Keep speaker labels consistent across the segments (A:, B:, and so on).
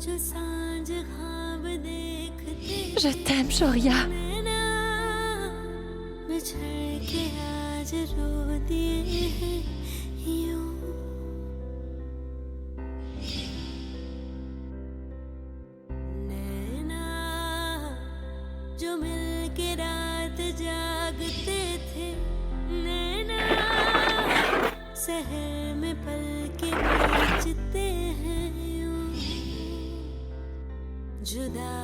A: Je t'aime, Shoria.
B: जो मिलके रात जागते थे नैना शहर में पल के बेचते हैं यूं जुदा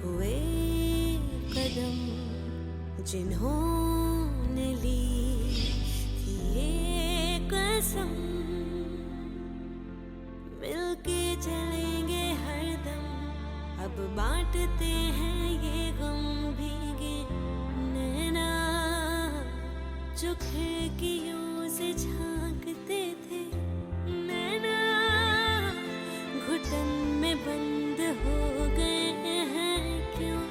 B: हुए कदम जिन्होंने ली थी ये कसम मिलके चलेंगे हरदम अब बांटते हैं ये गम भीगे नैना जो खिड़कियों से झांकते थे नैना घुटन में बंद हो गए हैं क्यों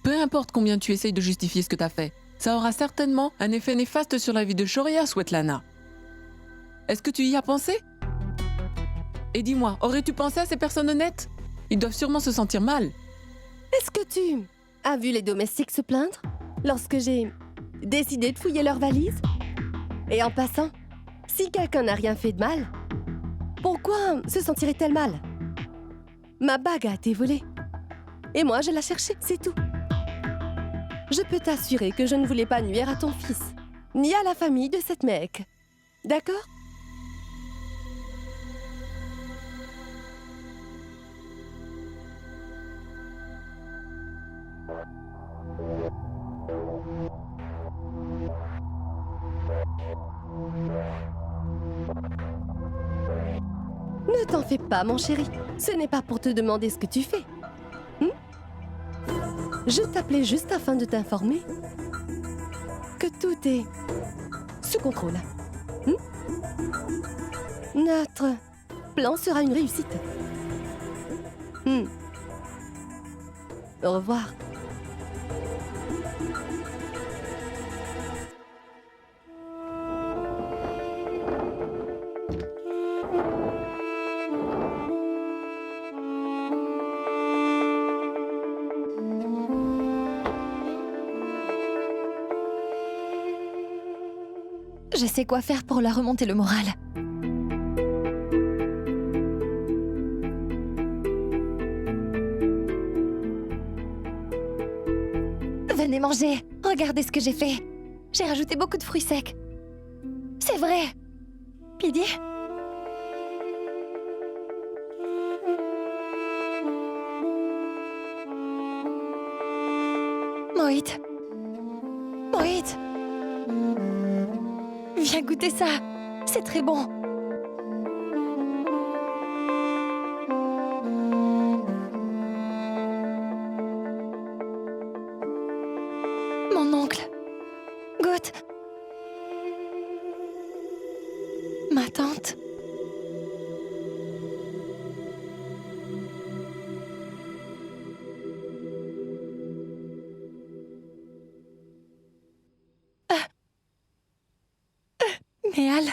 C: Peu importe combien tu essayes de justifier ce que t'as fait, ça aura certainement un effet néfaste sur la vie de Shoria, Svetlana. Est-ce que tu y as pensé? Et dis-moi, aurais-tu pensé à ces personnes honnêtes? Ils doivent sûrement se sentir mal.
A: Est-ce que tu as vu les domestiques se plaindre lorsque j'ai décidé de fouiller leurs valises? Et en passant, si quelqu'un n'a rien fait de mal, pourquoi se sentirait-elle mal? Ma bague a été volée. Et moi, je l'ai cherchée, c'est tout. Je peux t'assurer que je ne voulais pas nuire à ton fils, ni à la famille de cette mec. D'accord? Ne t'en fais pas, mon chéri. Ce n'est pas pour te demander ce que tu fais. Je t'appelais juste afin de t'informer que tout est sous contrôle. Notre plan sera une réussite. Au revoir.
D: Je sais quoi faire pour leur remonter le moral. Venez manger. Regardez ce que j'ai fait. J'ai rajouté beaucoup de fruits secs. C'est vrai. Pidi? Mohit. Mohit. Viens goûter ça. C'est très bon. Mon oncle. Goûte. Ma tante. Néal.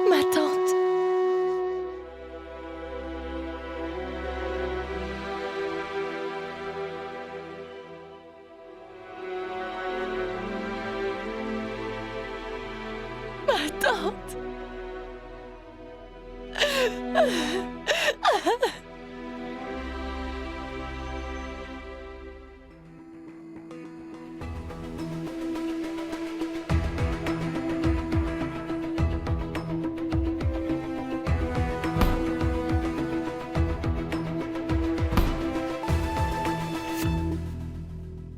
D: Ma tante. Ma tante.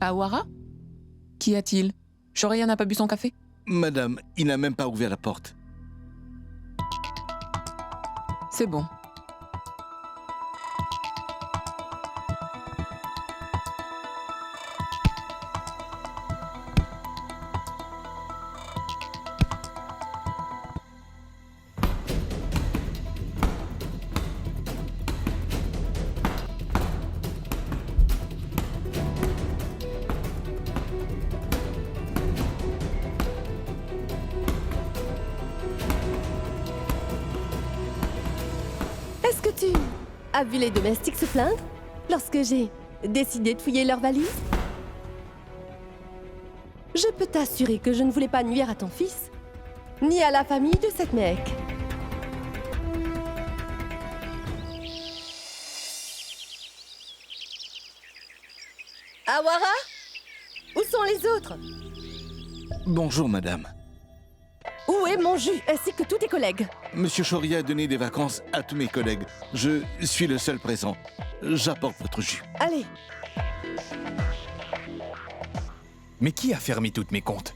C: Awara? Qu'y a-t-il? Shoria n'a pas bu son café?
E: Madame, il n'a même pas ouvert la porte.
C: C'est bon.
A: Est-ce que tu as vu les domestiques se plaindre lorsque j'ai décidé de fouiller leurs valises? Je peux t'assurer que je ne voulais pas nuire à ton fils, ni à la famille de cette mec. Awara? Où sont les autres?
E: Bonjour, madame.
A: Où est mon jus, ainsi que tous tes collègues?
E: Monsieur Shoria a donné des vacances à tous mes collègues. Je suis le seul présent. J'apporte votre jus.
A: Allez,
F: Mais qui a fermé toutes mes comptes?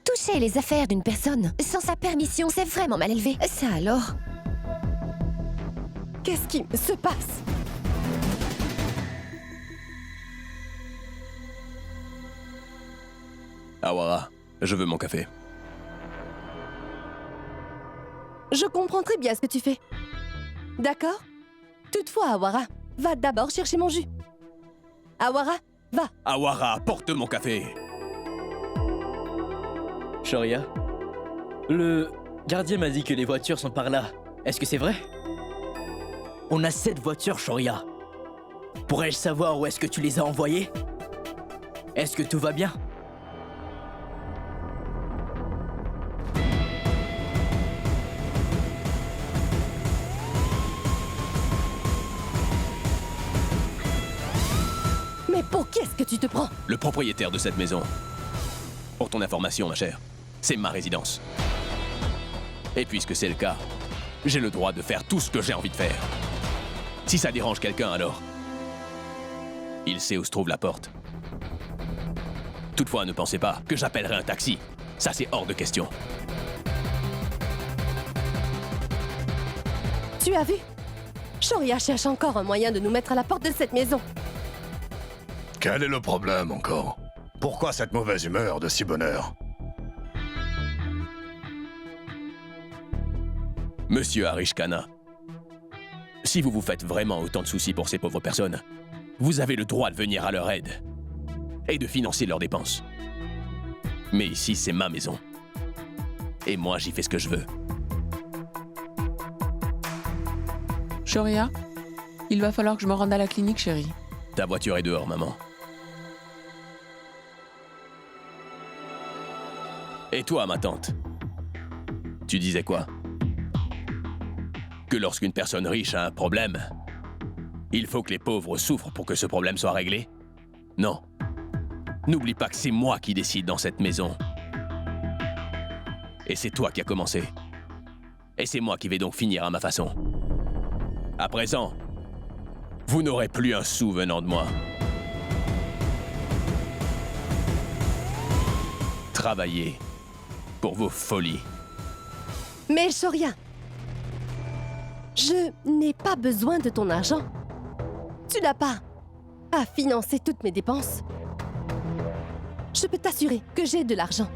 D: Toucher les affaires d'une personne sans sa permission, c'est vraiment mal élevé. Ça alors?
A: qu'est-ce qui se passe?
G: Awara, je veux mon café.
A: Je comprends très bien ce que tu fais. D'accord? Toutefois, Awara, va d'abord chercher mon jus. Awara, va.
G: Awara, porte mon café.
H: Shoria, le gardien m'a dit que les voitures sont par là. Est-ce que c'est vrai? On a 7 voitures, Shoria. Pourrais-je savoir où est-ce que tu les as envoyées? Est-ce que tout va bien?
A: Mais pour qui est-ce que tu te prends?
G: Le propriétaire de cette maison. Pour ton information, ma chère, c'est ma résidence. Et puisque c'est le cas, j'ai le droit de faire tout ce que j'ai envie de faire. Si ça dérange quelqu'un, alors... il sait où se trouve la porte. Toutefois, ne pensez pas que j'appellerai un taxi. Ça, c'est hors de question.
A: Tu as vu? Shoria cherche encore un moyen de nous mettre à la porte de cette maison.
F: Quel est le problème encore? Pourquoi cette mauvaise humeur de si bonne heure?
G: Monsieur Arishkana, si vous vous faites vraiment autant de soucis pour ces pauvres personnes, vous avez le droit de venir à leur aide et de financer leurs dépenses. Mais ici, c'est ma maison. Et moi, j'y fais ce que je veux.
C: Shoria, il va falloir que je me rende à la clinique, chérie.
G: Ta voiture est dehors, maman. Et toi, ma tante? Tu disais quoi? Que lorsqu'une personne riche a un problème, il faut que les pauvres souffrent pour que ce problème soit réglé? Non. N'oublie pas que c'est moi qui décide dans cette maison. Et c'est toi qui as commencé. Et c'est moi qui vais donc finir à ma façon. À présent, vous n'aurez plus un sou venant de moi. Travaillez pour vos folies.
A: Mais Shoria, je n'ai pas besoin de ton argent. Tu n'as pas à financer toutes mes dépenses. Je peux t'assurer que j'ai de l'argent.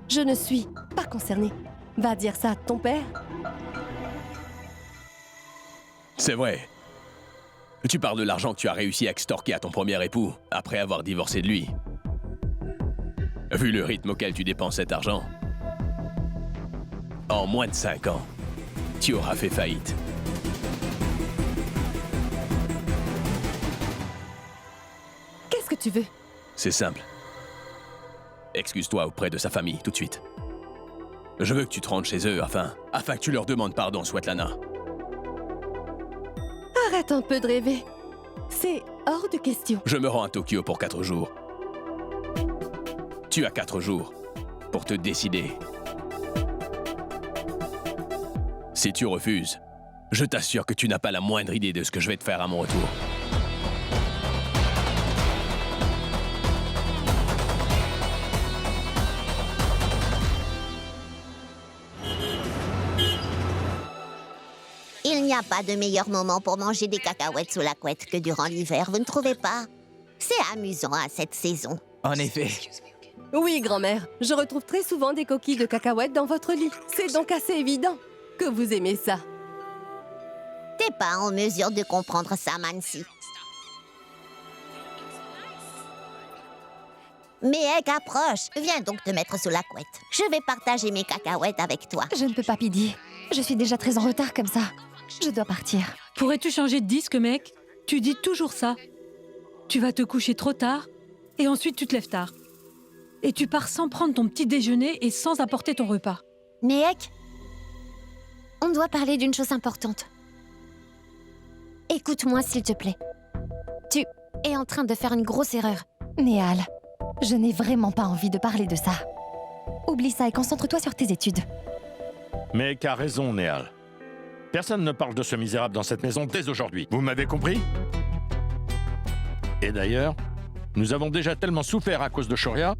A: Je ne suis pas concernée. Va dire ça à ton père.
G: C'est vrai. Tu parles de l'argent que tu as réussi à extorquer à ton premier époux après avoir divorcé de lui. Vu le rythme auquel tu dépenses cet argent, en moins de 5 ans, tu auras fait faillite.
A: Qu'est-ce que tu veux?
G: C'est simple. Excuse-toi auprès de sa famille, tout de suite. Je veux que tu te rendes chez eux afin que tu leur demandes pardon, Svetlana.
A: Arrête un peu de rêver. C'est hors de question.
G: Je me rends à Tokyo pour 4 jours. Tu as 4 jours pour te décider. Si tu refuses, je t'assure que tu n'as pas la moindre idée de ce que je vais te faire à mon retour.
I: Il n'y a pas de meilleur moment pour manger des cacahuètes sous la couette que durant l'hiver, vous ne trouvez pas? C'est amusant à cette saison.
H: En effet.
A: Oui, grand-mère, je retrouve très souvent des coquilles de cacahuètes dans votre lit. C'est donc assez évident que vous aimez ça.
I: T'es pas en mesure de comprendre ça, Mansi. Mais Egg approche. Viens donc te mettre sous la couette. Je vais partager mes cacahuètes avec toi.
D: Je ne peux pas, Piddy. Je suis déjà très en retard comme ça. Je dois partir.
J: Pourrais-tu changer de disque, mec? Tu dis toujours ça. Tu vas te coucher trop tard, et ensuite tu te lèves tard. Et tu pars sans prendre ton petit déjeuner et sans apporter ton repas.
D: Mais Egg, on doit parler d'une chose importante. Écoute-moi, s'il te plaît. Tu es en train de faire une grosse erreur. Néal, je n'ai vraiment pas envie de parler de ça. Oublie ça et concentre-toi sur tes études.
K: Mais qu'a raison, Néal. Personne ne parle de ce misérable dans cette maison dès aujourd'hui. Vous m'avez compris? Et d'ailleurs, nous avons déjà tellement souffert à cause de Shoria.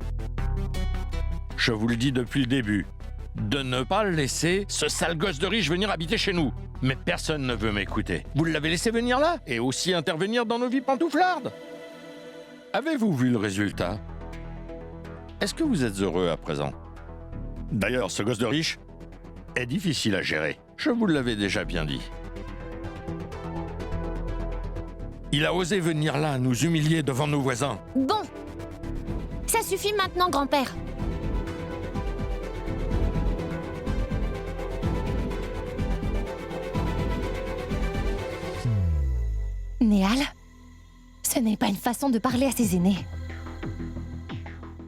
K: Je vous le dis depuis le début, de ne pas laisser ce sale gosse de riche venir habiter chez nous. Mais personne ne veut m'écouter. Vous l'avez laissé venir là et aussi intervenir dans nos vies pantouflardes. Avez-vous vu le résultat? Est-ce que vous êtes heureux à présent? D'ailleurs, ce gosse de riche est difficile à gérer. Je vous l'avais déjà bien dit. Il a osé venir là, nous humilier devant nos voisins.
D: Bon, ça suffit maintenant, grand-père. Néal, ce n'est pas une façon de parler à ses aînés.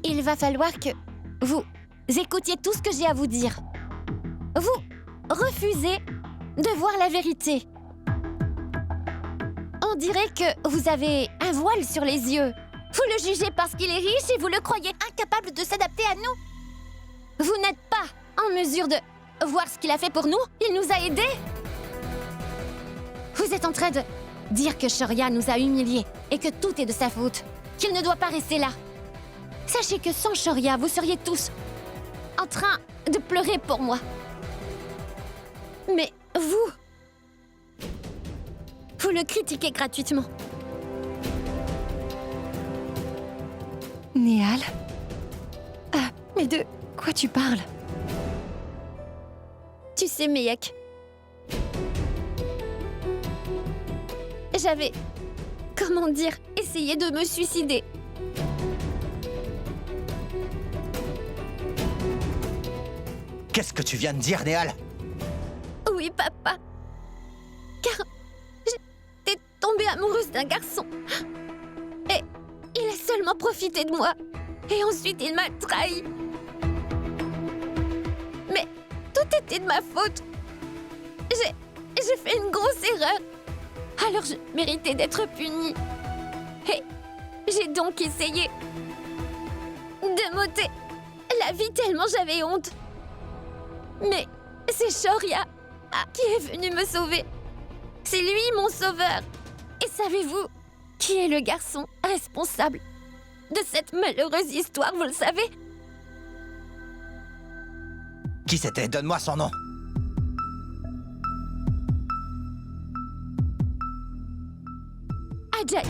D: Il va falloir que vous écoutiez tout ce que j'ai à vous dire. Vous refusez de voir la vérité. On dirait que vous avez un voile sur les yeux. Vous le jugez parce qu'il est riche et vous le croyez incapable de s'adapter à nous. Vous n'êtes pas en mesure de voir ce qu'il a fait pour nous. Il nous a aidés. Vous êtes en train de dire que Shoria nous a humiliés et que tout est de sa faute, qu'il ne doit pas rester là. Sachez que sans Shoria, vous seriez tous en train de pleurer pour moi. Mais vous le critiquez gratuitement. Néal? Mais de quoi tu parles? Tu sais, Meyek, j'avais, comment dire, essayé de me suicider.
H: Qu'est-ce que tu viens de dire, Néal?
D: Oui, papa. Car j'étais tombée amoureuse d'un garçon. Et il a seulement profité de moi. Et ensuite, il m'a trahi. Mais tout était de ma faute. J'ai fait une grosse erreur. Alors je méritais d'être punie. Et j'ai donc essayé de m'ôter la vie tellement j'avais honte. Mais c'est Shoria qui est venu me sauver. C'est lui mon sauveur. Et savez-vous qui est le garçon responsable de cette malheureuse histoire, vous le savez?
H: Qui c'était? Donne-moi son nom.
D: Ajay.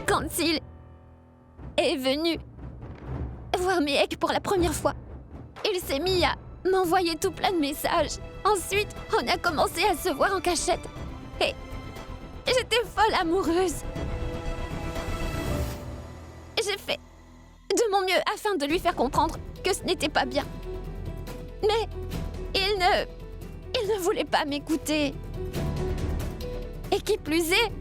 D: Quand il est venu voir Meyek pour la première fois, il s'est mis à m'envoyer tout plein de messages. Ensuite, on a commencé à se voir en cachette. Et j'étais folle amoureuse. J'ai fait de mon mieux afin de lui faire comprendre que ce n'était pas bien. Mais il ne voulait pas m'écouter. Et qui plus est,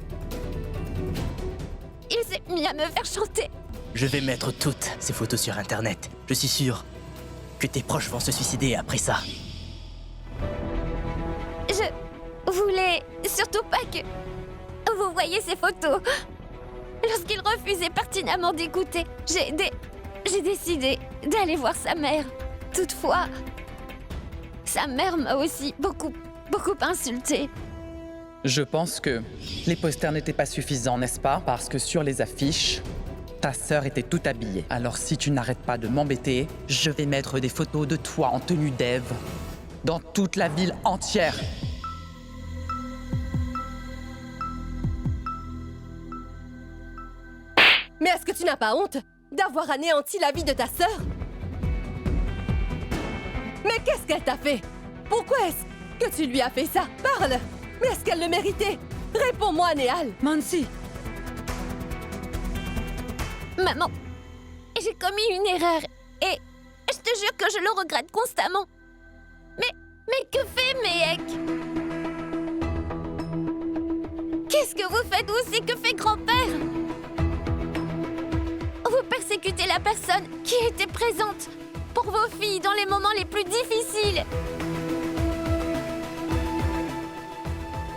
D: il s'est mis à me faire chanter.
H: Je vais mettre toutes ces photos sur Internet. Je suis sûr que tes proches vont se suicider après ça.
D: Je voulais surtout pas que vous voyiez ces photos. Lorsqu'il refusait pertinemment d'écouter, j'ai décidé d'aller voir sa mère. Toutefois, sa mère m'a aussi beaucoup insultée.
C: Je pense que les posters n'étaient pas suffisants, n'est-ce pas? Parce que sur les affiches,
L: Ta sœur était tout habillée. Alors si tu n'arrêtes pas de m'embêter, je vais mettre des photos de toi en tenue d'Ève dans toute la ville entière.
A: Mais est-ce que tu n'as pas honte d'avoir anéanti la vie de ta sœur? Mais qu'est-ce qu'elle t'a fait? Pourquoi est-ce que tu lui as fait ça? Parle! Mais est-ce qu'elle le méritait? Réponds-moi, Néhal!
J: Mansi,
D: Maman, j'ai commis une erreur et je te jure que je le regrette constamment. Mais que fait Méhek? Qu'est-ce que vous faites aussi? Que fait grand-père? Vous persécutez la personne qui était présente pour vos filles dans les moments les plus difficiles.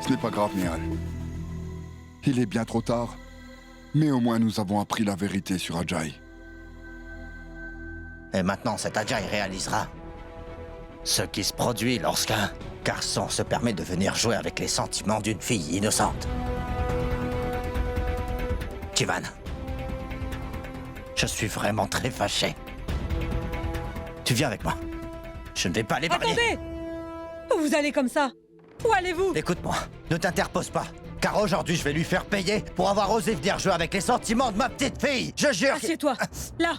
M: Ce n'est pas grave, Néhal. Il est bien trop tard, mais au moins nous avons appris la vérité sur Ajay.
N: Et maintenant, cet Ajay réalisera ce qui se produit lorsqu'un garçon se permet de venir jouer avec les sentiments d'une fille innocente. Tivan, je suis vraiment très fâché. Tu viens avec moi. Je ne vais pas l'épargner.
J: attendez! Où vous allez comme ça? Où allez-vous?
N: Écoute-moi, ne t'interpose pas. Car aujourd'hui, je vais lui faire payer pour avoir osé venir jouer avec les sentiments de ma petite fille. Je jure.
J: Assieds-toi, là.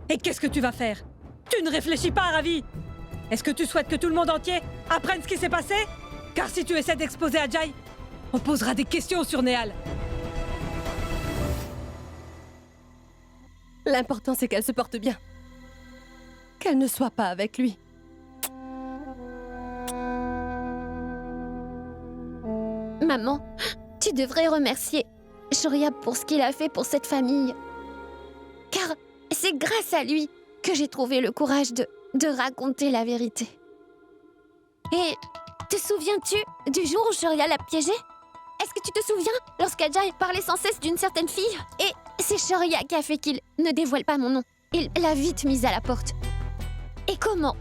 J: Et qu'est-ce que tu vas faire? Tu ne réfléchis pas, Ravi. Est-ce que tu souhaites que tout le monde entier apprenne ce qui s'est passé? Car si tu essaies d'exposer Ajay, on posera des questions sur Néhal.
A: L'important, c'est qu'elle se porte bien. Qu'elle ne soit pas avec lui.
D: Maman, tu devrais remercier Shoria pour ce qu'il a fait pour cette famille. Car c'est grâce à lui que j'ai trouvé le courage de raconter la vérité. Et te souviens-tu du jour où Shoria l'a piégé? Est-ce que tu te souviens lorsqu'Ajay parlait sans cesse d'une certaine fille? Et c'est Shoria qui a fait qu'il ne dévoile pas mon nom. Il l'a vite mise à la porte. Et comment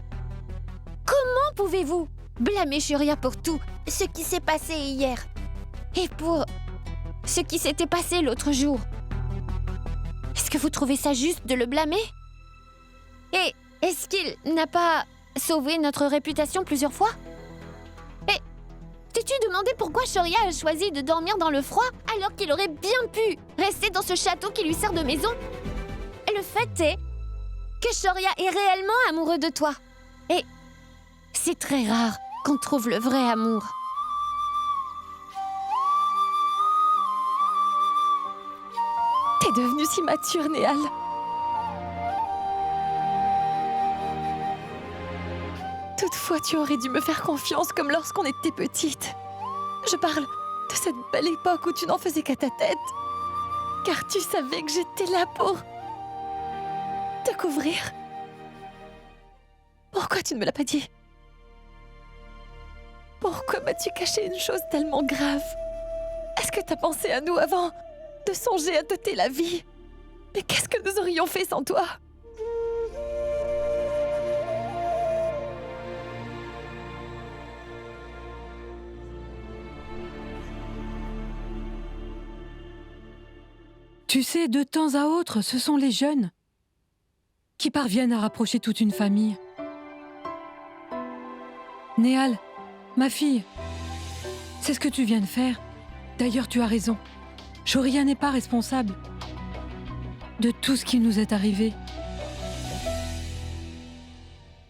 D: pouvez-vous blâmer Shoria pour tout ce qui s'est passé hier? Et pour ce qui s'était passé l'autre jour? Est-ce que vous trouvez ça juste de le blâmer? Et est-ce qu'il n'a pas sauvé notre réputation plusieurs fois? Et t'es-tu demandé pourquoi Shoria a choisi de dormir dans le froid alors qu'il aurait bien pu rester dans ce château qui lui sert de maison? Et le fait est que Shoria est réellement amoureux de toi. Et c'est très rare qu'on trouve le vrai amour.
A: T'es devenue si mature, Néhal. Toutefois, tu aurais dû me faire confiance comme lorsqu'on était petite. Je parle de cette belle époque où tu n'en faisais qu'à ta tête. Car tu savais que j'étais là pour te couvrir. Pourquoi tu ne me l'as pas dit? Pourquoi m'as-tu caché une chose tellement grave? Est-ce que t'as pensé à nous avant de songer à t'ôter la vie? Mais qu'est-ce que nous aurions fait sans toi?
J: Tu sais, de temps à autre, ce sont les jeunes qui parviennent à rapprocher toute une famille. Néhal, ma fille, c'est ce que tu viens de faire. D'ailleurs, tu as raison. Shoria n'est pas responsable de tout ce qui nous est arrivé.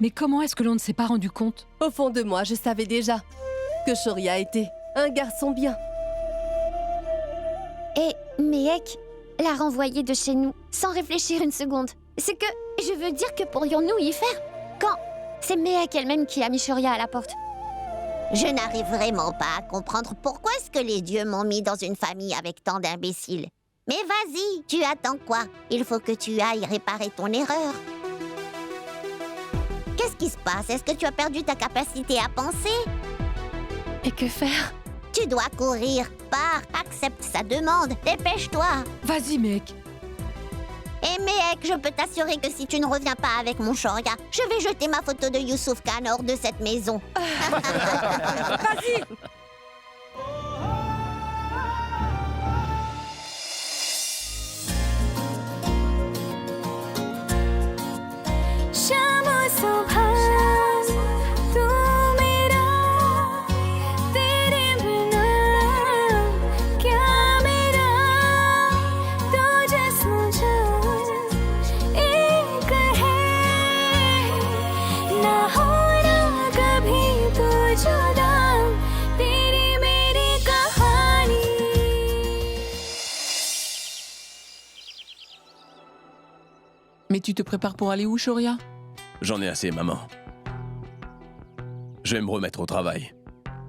J: Mais comment est-ce que l'on ne s'est pas rendu compte?
A: Au fond de moi, je savais déjà que Shoria était un garçon bien.
D: Et Méhek l'a renvoyé de chez nous sans réfléchir une seconde. C'est que je veux dire que pourrions-nous y faire quand c'est Méhek elle-même qui a mis Shoria à la porte?
I: Je n'arrive vraiment pas à comprendre pourquoi est-ce que les dieux m'ont mis dans une famille avec tant d'imbéciles. Mais vas-y, tu attends quoi? Il faut que tu ailles réparer ton erreur. Qu'est-ce qui se passe? Est-ce que tu as perdu ta capacité à penser?
A: Et que faire?
I: Tu dois courir. Pars, accepte sa demande. Dépêche-toi.
J: Vas-y, mec.
I: Et Méhek, je peux t'assurer que si tu ne reviens pas avec mon Shoria, je vais jeter ma photo de Youssouf Khan hors de cette maison.
J: Vas-y.
C: Mais tu te prépares pour aller où, Shoria?
G: J'en ai assez, maman. Je vais me remettre au travail.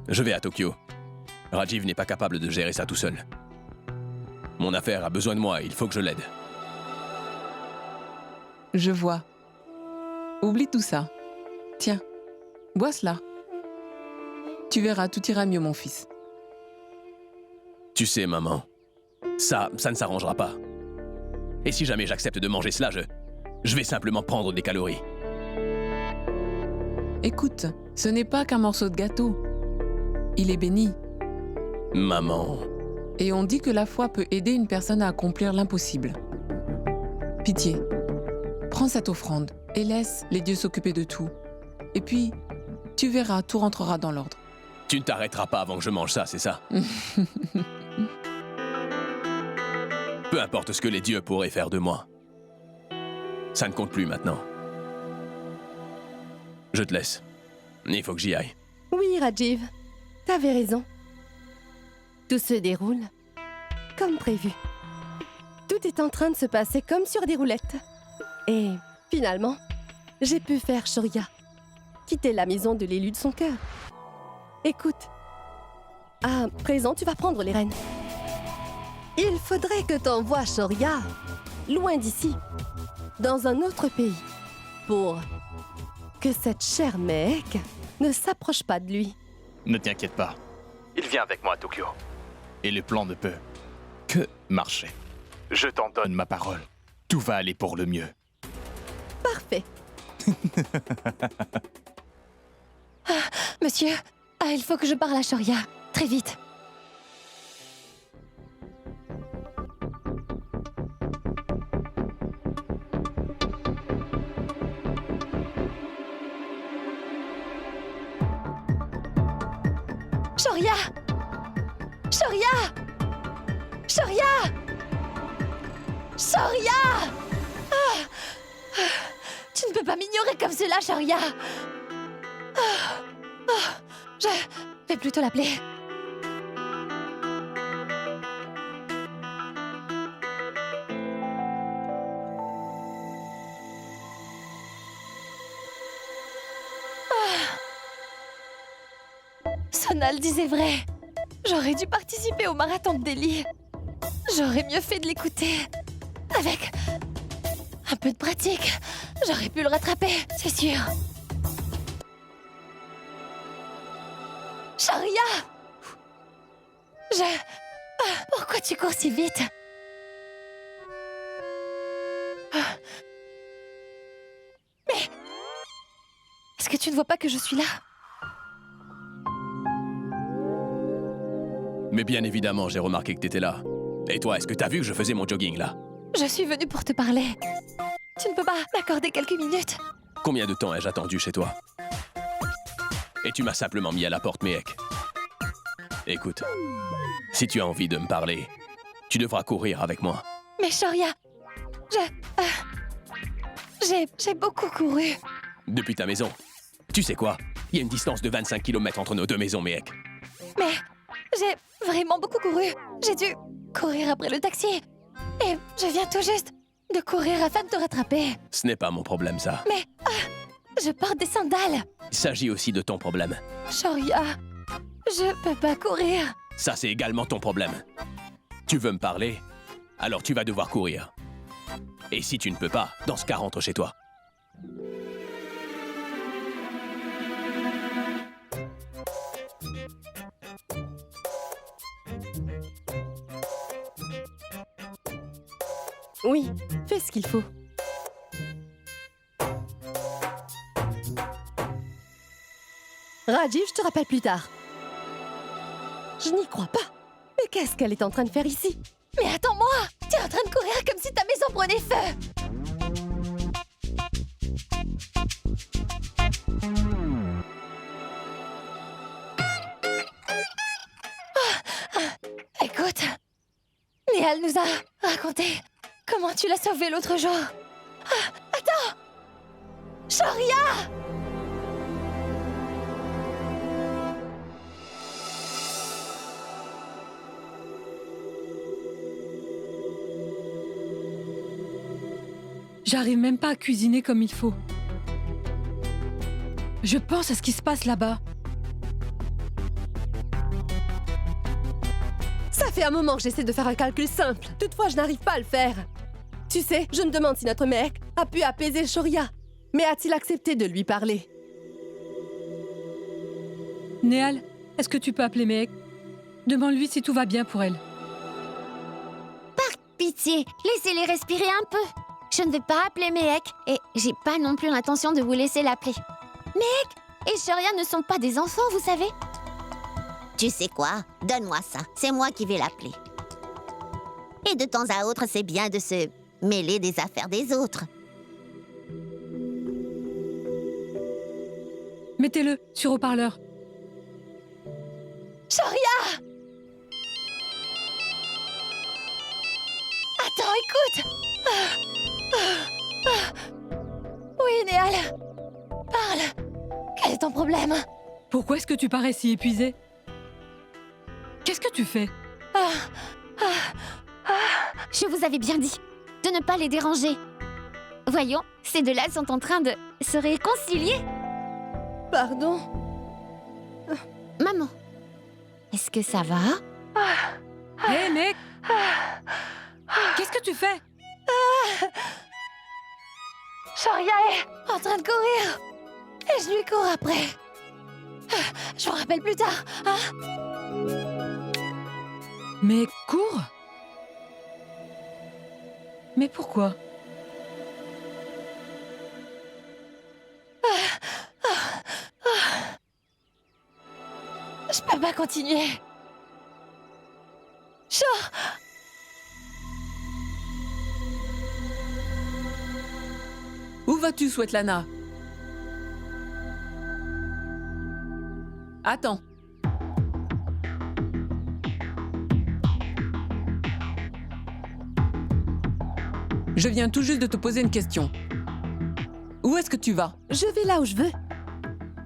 G: Je vais à Tokyo. Rajiv n'est pas capable de gérer ça tout seul. Mon affaire a besoin de moi, il faut que je l'aide.
C: Je vois. Oublie tout ça. Tiens, bois cela. Tu verras, tout ira mieux, mon fils.
G: Tu sais, maman, ça ne s'arrangera pas. Et si jamais j'accepte de manger cela, je vais simplement prendre des calories.
C: Écoute, ce n'est pas qu'un morceau de gâteau. Il est béni.
G: Maman.
C: Et on dit que la foi peut aider une personne à accomplir l'impossible. Pitié, prends cette offrande et laisse les dieux s'occuper de tout. Et puis, tu verras, tout rentrera dans l'ordre.
G: Tu ne t'arrêteras pas avant que je mange ça, c'est ça? Peu importe ce que les dieux pourraient faire de moi. Ça ne compte plus maintenant. Je te laisse. Il faut que j'y aille.
A: Oui, Rajiv, t'avais raison. Tout se déroule comme prévu. Tout est en train de se passer comme sur des roulettes. Et finalement, j'ai pu faire Shoria quitter la maison de l'élu de son cœur. Écoute, à présent, tu vas prendre les rênes. Il faudrait que t'envoies Shoria loin d'ici, dans un autre pays, pour que cette chère mec ne s'approche pas de lui.
O: Ne t'inquiète pas. Il vient avec moi à Tokyo. Et le plan ne peut que marcher. Je t'en donne ma parole. Tout va aller pour le mieux.
A: Parfait.
D: Monsieur, il faut que je parle à Shoria. Très vite. Shoria! Shoria! Shoria! Shoria! Tu ne peux pas m'ignorer comme cela, Shoria! Je vais plutôt l'appeler. Sonal disait vrai. J'aurais dû participer au marathon de Delhi. J'aurais mieux fait de l'écouter. Avec un peu de pratique, j'aurais pu le rattraper, c'est sûr. Shoria! Pourquoi tu cours si vite? Mais... Est-ce que tu ne vois pas que je suis là?
G: Mais bien évidemment, j'ai remarqué que t'étais là. Et toi, est-ce que t'as vu que je faisais mon jogging, là?
D: Je suis venue pour te parler. Tu ne peux pas m'accorder quelques minutes?
G: Combien de temps ai-je attendu chez toi? Et tu m'as simplement mis à la porte, Mehek. Écoute, si tu as envie de me parler, tu devras courir avec moi.
D: Mais Shoria, j'ai beaucoup couru.
G: Depuis ta maison. Tu sais quoi? Il y a une distance de 25 km entre nos deux maisons, Mehek.
D: Mais j'ai vraiment beaucoup couru. J'ai dû courir après le taxi. Et je viens tout juste de courir afin de te rattraper.
G: Ce n'est pas mon problème, ça.
D: Mais je porte des sandales.
G: Il s'agit aussi de ton problème.
D: Shoria, je peux pas courir.
G: Ça, c'est également ton problème. Tu veux me parler? Alors tu vas devoir courir. Et si tu ne peux pas, dans ce cas, rentre chez toi.
A: Oui, fais ce qu'il faut. Rajiv, je te rappelle plus tard. Je n'y crois pas. Mais qu'est-ce qu'elle est en train de faire ici?
D: Mais attends-moi! Tu es en train de courir comme si ta maison prenait feu! Écoute, Nihal nous a raconté comment tu l'as sauvé l'autre jour. Attends! Shoria!
J: J'arrive même pas à cuisiner comme il faut. Je pense à ce qui se passe là-bas.
A: Ça fait un moment que j'essaie de faire un calcul simple. Toutefois, je n'arrive pas à le faire. Tu sais, je me demande si notre mec a pu apaiser Shoria. Mais a-t-il accepté de lui parler?
J: Néal, est-ce que tu peux appeler Mehek? Demande-lui si tout va bien pour elle.
D: Par pitié, laissez-les respirer un peu. Je ne vais pas appeler Mehek et j'ai pas non plus l'intention de vous laisser l'appeler. Mehek et Shoria ne sont pas des enfants, vous savez.
I: Tu sais quoi? Donne-moi ça. C'est moi qui vais l'appeler. Et de temps à autre, c'est bien de se mêler des affaires des autres.
J: Mettez-le sur haut-parleur.
A: Shoria! Attends, écoute! Oui, Néal. Parle. Quel est ton problème?
J: Pourquoi est-ce que tu parais si épuisé? Qu'est-ce que tu fais?
D: Je vous avais bien dit de ne pas les déranger. Voyons, ces deux-là sont en train de se réconcilier.
A: Pardon?
D: Maman, est-ce que ça va?
J: Hé, mec! Qu'est-ce que tu fais?
A: Shoria est en train de courir. Et je lui cours après. Je vous rappelle plus tard, hein?
J: Mais cours? Mais pourquoi?
A: Je peux pas continuer.
C: Où vas-tu, Svetlana? Attends. Je viens tout juste de te poser une question. Où est-ce que tu vas?
A: Je vais là où je veux.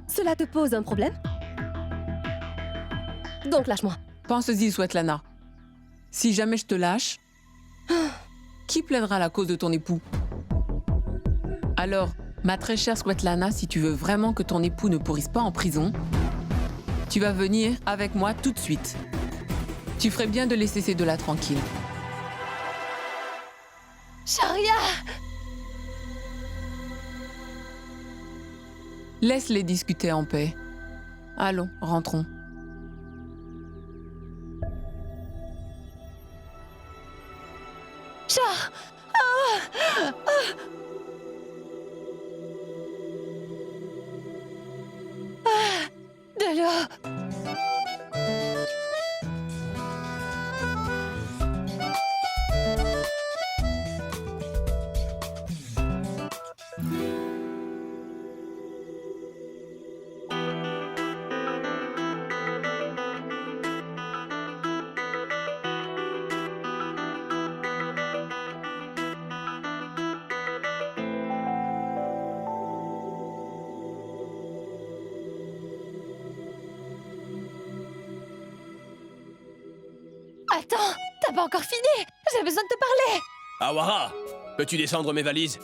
A: Cela te pose un problème? Donc lâche-moi.
C: Pense-y, Svetlana. Si jamais je te lâche, qui plaidera la cause de ton époux? Alors, ma très chère Svetlana, si tu veux vraiment que ton époux ne pourrisse pas en prison, tu vas venir avec moi tout de suite. Tu ferais bien de laisser ces deux-là tranquilles.
A: Shoria!
C: Laisse-les discuter en paix. Allons, rentrons.
A: De l'eau. Attends, t'as pas encore fini. J'ai besoin de te parler.
G: Awara, peux-tu descendre mes valises?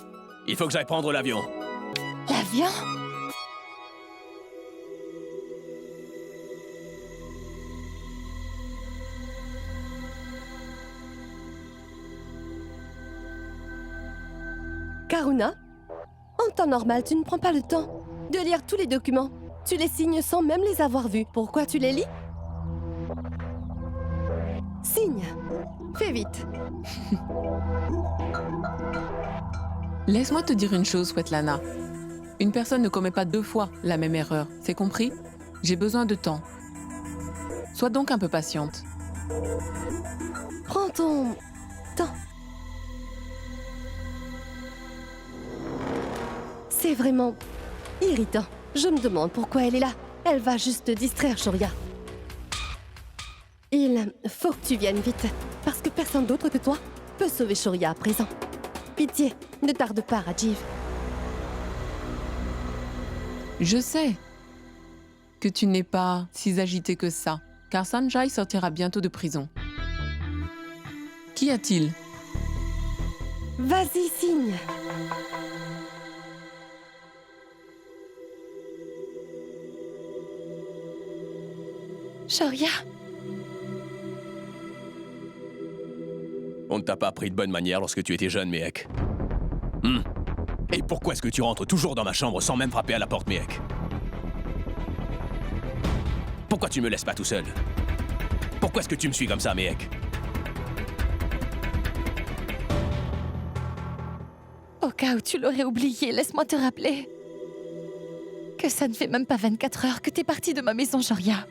G: Il faut que j'aille prendre l'avion.
A: L'avion? Karuna, en temps normal, tu ne prends pas le temps de lire tous les documents. Tu les signes sans même les avoir vus. Pourquoi tu les lis? Signe. Fais vite.
C: Laisse-moi te dire une chose, Svetlana. Une personne ne commet pas deux fois la même erreur, c'est compris? J'ai besoin de temps. Sois donc un peu patiente.
A: Prends ton temps. C'est vraiment irritant. Je me demande pourquoi elle est là. Elle va juste te distraire, Shoria. Il faut que tu viennes vite, parce que personne d'autre que toi peut sauver Shoria à présent. Pitié, ne tarde pas, Rajiv.
C: Je sais que tu n'es pas si agité que ça, car Sanjay sortira bientôt de prison. Qu'y a-t-il?
A: Vas-y, signe.
D: Shoria,
G: On ne t'a pas appris de bonne manière lorsque tu étais jeune, Méhek. Et pourquoi est-ce que tu rentres toujours dans ma chambre sans même frapper à la porte, Méhek? Pourquoi tu me laisses pas tout seul? Pourquoi est-ce que tu me suis comme ça, Méhek?
D: au cas où tu l'aurais oublié, laisse-moi te rappeler que ça ne fait même pas 24 heures que t'es parti de ma maison, Shoria.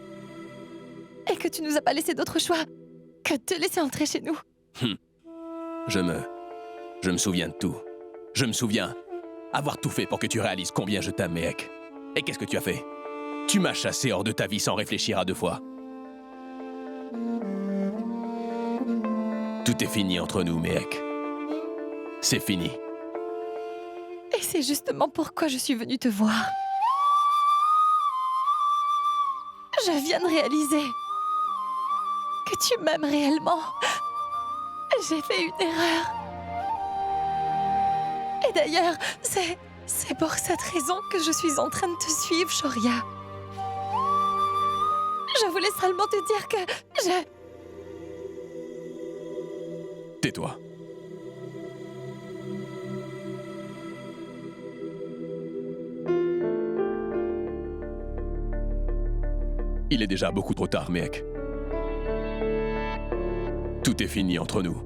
D: Et que tu nous as pas laissé d'autre choix que de te laisser entrer chez nous.
G: Je me souviens de tout. Je me souviens avoir tout fait pour que tu réalises combien je t'aime, Méhek. Et qu'est-ce que tu as fait? Tu m'as chassé hors de ta vie sans réfléchir à deux fois. Tout est fini entre nous, Méhek. C'est fini.
D: Et c'est justement pourquoi je suis venue te voir. Je viens de réaliser que tu m'aimes réellement. J'ai fait une erreur. Et d'ailleurs, c'est pour cette raison que je suis en train de te suivre, Shoria. Je voulais seulement te dire que je...
G: Tais-toi. Il est déjà beaucoup trop tard, Méhek. Tout est fini entre nous.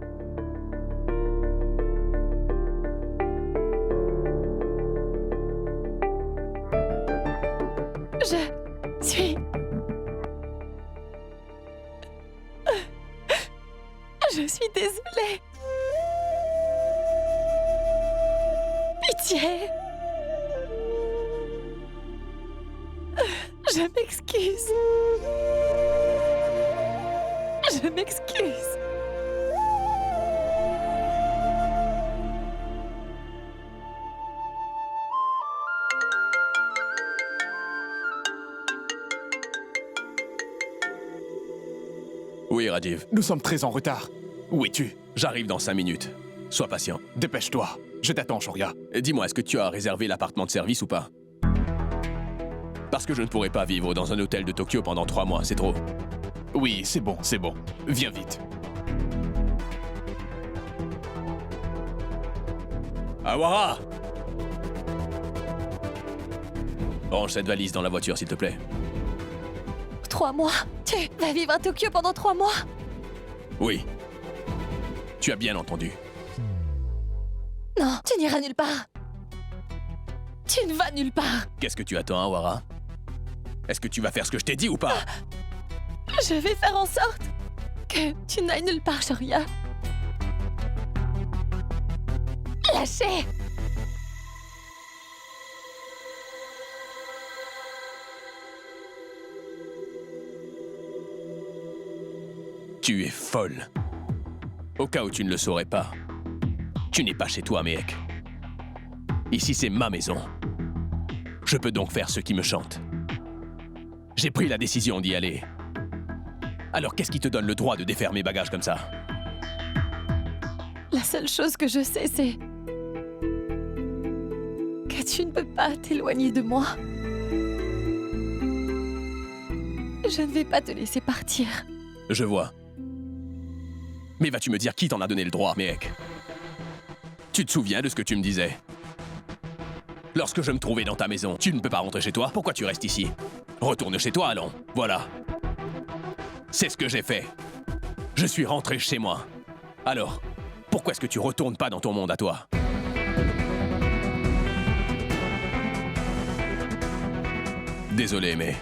D: Je suis désolée. Pitié. Je m'excuse. Je m'excuse.
G: Oui, Rajiv.
O: Nous sommes très en retard. Où es-tu?
G: J'arrive dans 5 minutes. Sois patient.
O: Dépêche-toi. Je t'attends, Shoria.
G: Dis-moi, est-ce que tu as réservé l'appartement de service ou pas? Parce que je ne pourrais pas vivre dans un hôtel de Tokyo pendant 3 mois, c'est trop.
O: Oui, c'est bon, c'est bon. Viens vite.
G: Awara! Range cette valise dans la voiture, s'il te plaît.
D: 3 mois? Tu vas vivre à Tokyo pendant 3 mois?
G: Oui. Tu as bien entendu.
D: Non, tu n'iras nulle part. Tu ne vas nulle part.
G: Qu'est-ce que tu attends, Awara? Est-ce que tu vas faire ce que je t'ai dit ou pas?
D: Je vais faire en sorte que tu n'ailles nulle part, Shoria. Lâchez!
G: Tu es folle. Au cas où tu ne le saurais pas, tu n'es pas chez toi, Méhek. Ici, c'est ma maison. Je peux donc faire ce qui me chante. J'ai pris la décision d'y aller. Alors qu'est-ce qui te donne le droit de défaire mes bagages comme ça?
D: La seule chose que je sais, c'est que tu ne peux pas t'éloigner de moi. Je ne vais pas te laisser partir.
G: Je vois. Mais vas-tu me dire qui t'en a donné le droit, Méhek? Tu te souviens de ce que tu me disais? Lorsque je me trouvais dans ta maison, tu ne peux pas rentrer chez toi, pourquoi tu restes ici? Retourne chez toi, allons. Voilà. C'est ce que j'ai fait. Je suis rentré chez moi. Alors, pourquoi est-ce que tu retournes pas dans ton monde à toi? Désolé, mais...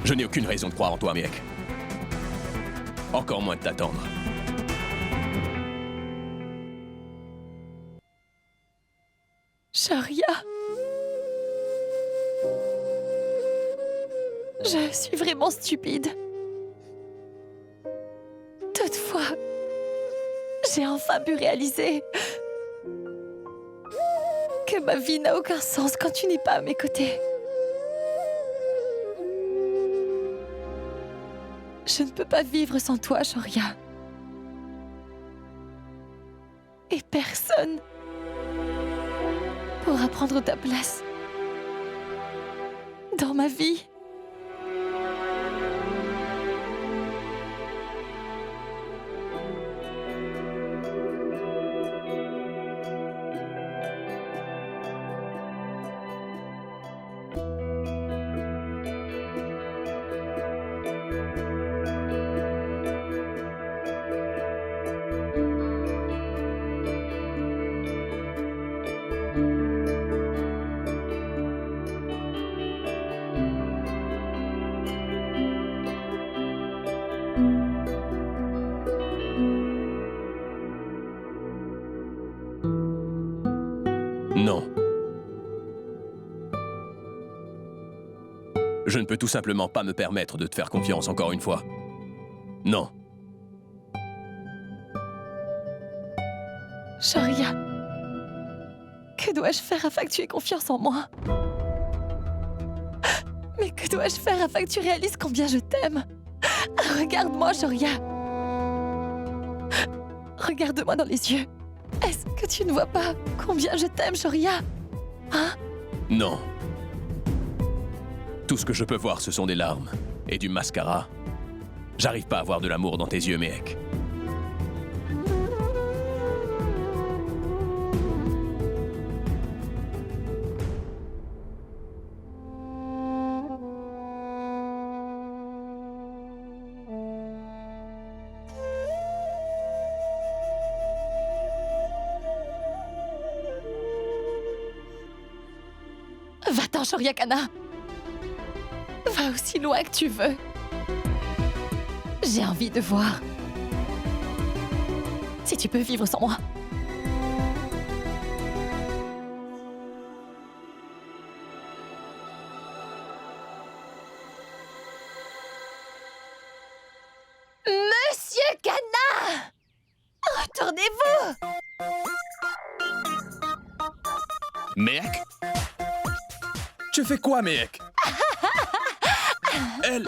G: je n'ai aucune raison de croire en toi, Méhek. Encore moins de t'attendre.
D: Shoria. Je suis vraiment stupide. Toutefois, j'ai enfin pu réaliser que ma vie n'a aucun sens quand tu n'es pas à mes côtés. Je ne peux pas vivre sans toi, Shoria.
A: personne pourra prendre ta place dans ma vie.
G: Non. Je ne peux tout simplement pas me permettre de te faire confiance encore une fois. Non.
A: Shoria, que dois-je faire afin que tu aies confiance en moi? Mais que dois-je faire afin que tu réalises combien je t'aime? Regarde-moi, Shoria. Regarde-moi dans les yeux. Est-ce que tu ne vois pas combien je t'aime, Shoria? Hein?
G: Non. Tout ce que je peux voir, ce sont des larmes et du mascara. J'arrive pas à voir de l'amour dans tes yeux, Méhek.
A: Va-t'en, Shoria Kana. Va aussi loin que tu veux. J'ai envie de voir si tu peux vivre sans moi. Monsieur Kana! Retournez-vous!
O: Méhek? Tu fais quoi, Méhek? Elle...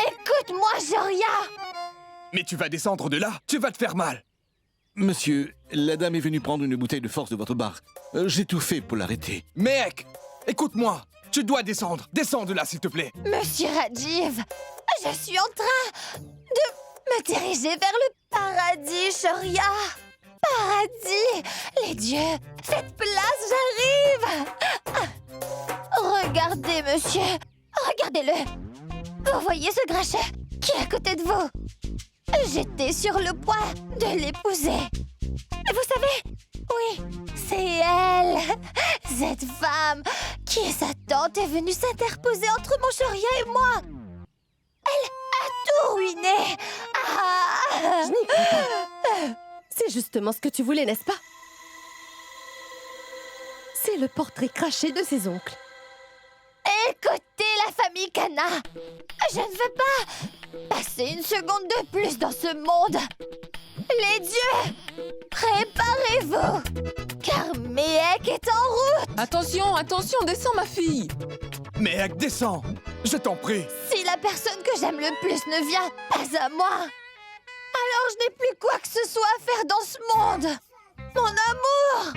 A: Écoute-moi, Shoria!
O: Mais tu vas descendre de là, tu vas te faire mal.
E: Monsieur, la dame est venue prendre une bouteille de force de votre bar. J'ai tout fait pour l'arrêter.
O: Méhek, écoute-moi, tu dois descendre. Descends de là, s'il te plaît.
A: Monsieur Rajiv, je suis en train de me diriger vers le paradis, Shoria. Paradis! Les dieux, faites place, j'arrive! Regardez, monsieur! Regardez-le! Vous voyez ce grincheux qui est à côté de vous? J'étais sur le point de l'épouser. Vous savez? Oui, c'est elle! Cette femme qui est sa tante est venue s'interposer entre mon Shoria et moi! Elle a tout ruiné! Ah! Je n'y crois pas. C'est justement ce que tu voulais, n'est-ce pas? C'est le portrait craché de ses oncles. Écoutez la famille Kana! Je ne veux pas passer une seconde de plus dans ce monde! Les dieux! Préparez-vous! Car Méhek est en route!
C: Attention, attention, descends ma fille!
O: Méhek, descends! Je t'en prie!
A: Si la personne que j'aime le plus ne vient pas à moi, alors je n'ai plus quoi que ce soit à faire dans ce monde! Mon amour!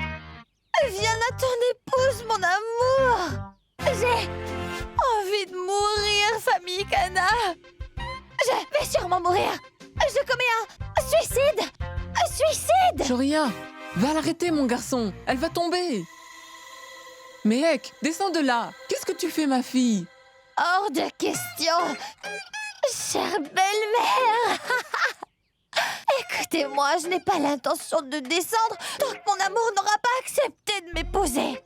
A: Viens à ton épouse, mon amour! J'ai envie de mourir, famille Kana! Je vais sûrement mourir! Je commets un suicide! Un suicide!
C: Shoria, va l'arrêter, mon garçon! Elle va tomber! Méhek, descends de là! Qu'est-ce que tu fais, ma fille?
A: Hors de question! Chère belle-mère! Écoutez-moi, je n'ai pas l'intention de descendre tant que mon amour n'aura pas accepté de m'épouser.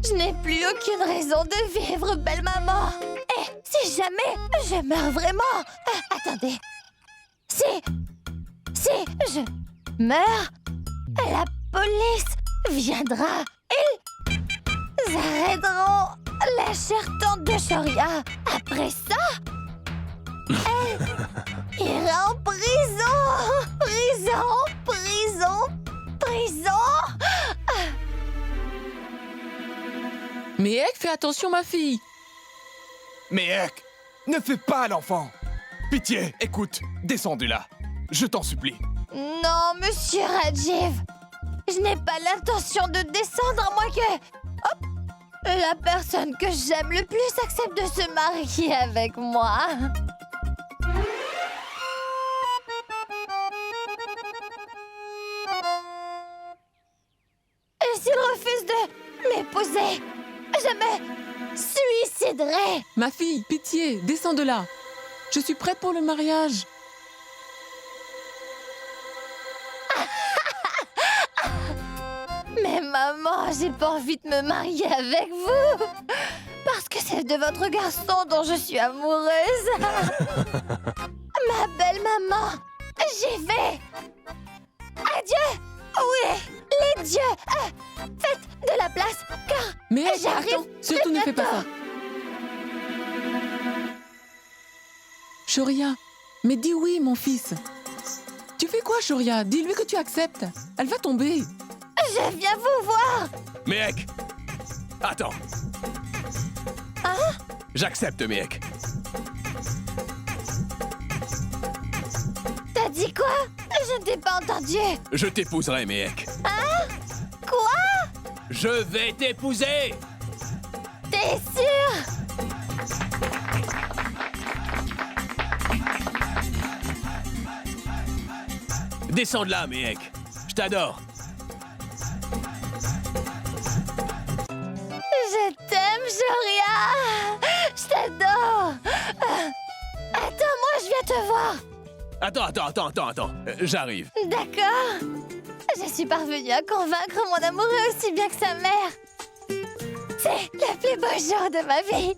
A: Je n'ai plus aucune raison de vivre, belle maman. Et si jamais je meurs vraiment... attendez. Si je meurs, la police viendra. Ils arrêteront la chère tante de Shoria. Après ça, elle ira en prison. Prison.
C: Méhek, fais attention, ma fille!
O: Méhek, ne fais pas l'enfant! Pitié, écoute, descends de là. Je t'en supplie.
D: Non, monsieur Rajiv. Je n'ai pas l'intention de descendre à moins que... Hop, la personne que j'aime le plus accepte de se marier avec moi. Et s'il refuse de m'épouser, je me suiciderai.
C: Ma fille, pitié, descends de là. Je suis prête pour le mariage.
D: Mais maman, j'ai pas envie de me marier avec vous. Parce que c'est de votre garçon dont je suis amoureuse. Ma belle maman, j'y vais. Adieu. Oui, les dieux. Faites de la place, car
C: Mais
D: j'arrive.
C: attends, surtout ne fais pas ça. Shoria, mais dis oui, mon fils. Tu fais quoi, Shoria? Dis-lui que tu acceptes. Elle va tomber.
D: Je viens vous voir.
G: Mehek! Attends.
D: Hein?
G: J'accepte, Mehek.
D: T'as dit quoi? Je ne t'ai pas entendu.
G: Je t'épouserai, Mehek.
D: Hein? Quoi?
G: Je vais t'épouser!
D: T'es sûr?
G: Descends de là, Mehek. Je t'adore.
D: Je t'aime, Shoria. Je t'adore. Attends, moi, je viens te voir.
G: Attends. J'arrive.
D: D'accord. Je suis parvenue à convaincre mon amoureux aussi bien que sa mère. C'est le plus beau jour de ma vie.